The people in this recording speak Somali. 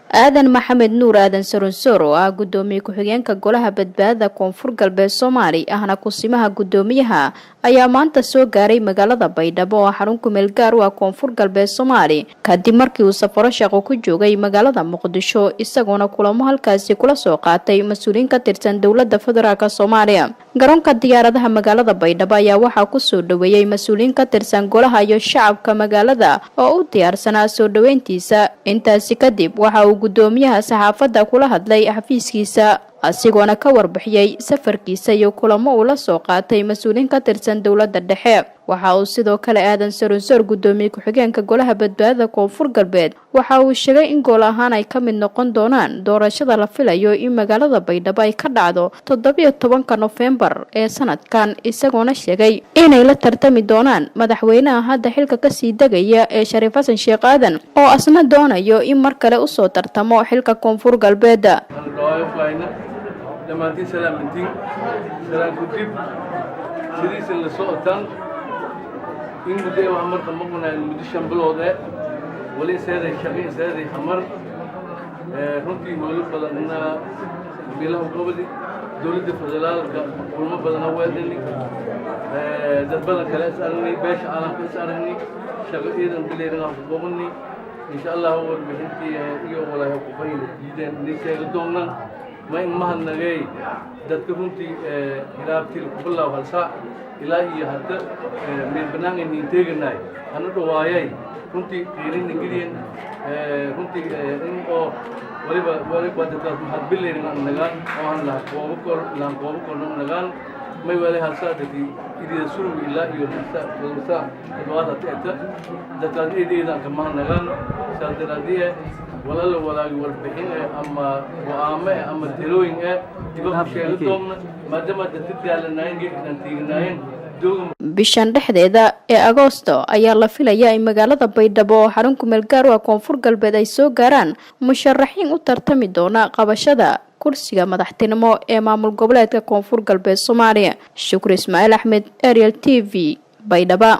aadan maxamed nuur aadan sarunsoor oo ah gudoomiye ku-xigeenka golaha badbaadada koonfur galbeed Soomaali ahna kusimaha gudoomiyaha ayaa maanta soo gaaray magaalada Baydhabo oo xarun ku meel gaar ah koonfur galbeed Soomaali kadib markii uu safaro shaqo ku joogay magaalada Muqdisho isagoona kulamo halkaasi kula soo qaatay mas'uuliyiin ka tirsan dawladda federaalka Soomaaliya. garoonka diyaaradaha magaalada Baydhabo ayaa waxaa ku soo dhaweeyay mas'uuliyiin ka tirsan golaha iyo shacabka magaalada oo u diyaarsanaa soo dhaweyntiisa. intaasi kadib waxa uu gudoomiyaha saxaafadda kula hadlay xafiiskiisa asigoona ka warbixiyay safarkiisa iyo kulamo uu la soo qaatay mas'uuliyiin ka tirsan dawladda dhexe. waxa uu sidoo kale aadan sarunsoor gudoomiye ku-xigeenka golaha badbaadada koonfur galbeed waxa uu sheegay in gool ahaan ay ka mid noqon doonaan doorashada la filayo in magaalada Baydhabo ay ka dhacdo 17 November ee sanadkan isagoona sheegay inay la tartami doonaan madaxweynaha hadda xilka ka sii dagaya ee Shariif Xasan Sheekh Aadan oo asna doonayo in mar kale u soo tartamo xilka koonfur galbeed. dhammaantiin salaamantiin salaan ku dib sidiisa la socotaan in muddo wax marka maqnaa muddo 5 bilood wali seeday shaqo seeday xamar runtii wali badanna bilaha gobol dawladda federaalka kulmo badan weedani dad badan kale isarnay beesha caalamka isarnay shaqo ciidan bileeran ku qobni insha Allah warbixintii iyo walaha ku fayl diideen niseega doonaan ما إنهم نجاي دكتورنتي هرابتي كلها وهالساعة إلى هذا من بنان النتاج الناي أنا رواية كنتي غيرين نجرين كنتي إن أو ولي بدك هتبلي نجان أو هن لا قوبكر نجان ما يولي هالساعة دي إذا سلم إلى الساعة الواحدة تأتى دكتور إذا كمان نجان سادة ولا والبحين أما وعامة أما تلوين تبقى شيء ما دام تتدي على ناين نتيجة bishan dhexdeeda ee Agoosto ayaa la filayaa in magaalada Baydhabo oo xarun ku meel gaar ah koonfur galbeed ay soo gaaraan musharaxiin u tartami doona qabashada kursiga madaxtinimo ee maamul goboleedka koonfur galbeed Soomaaliya. Shukri Ismaaciil Axmed, Ariel TV, Baydhabo.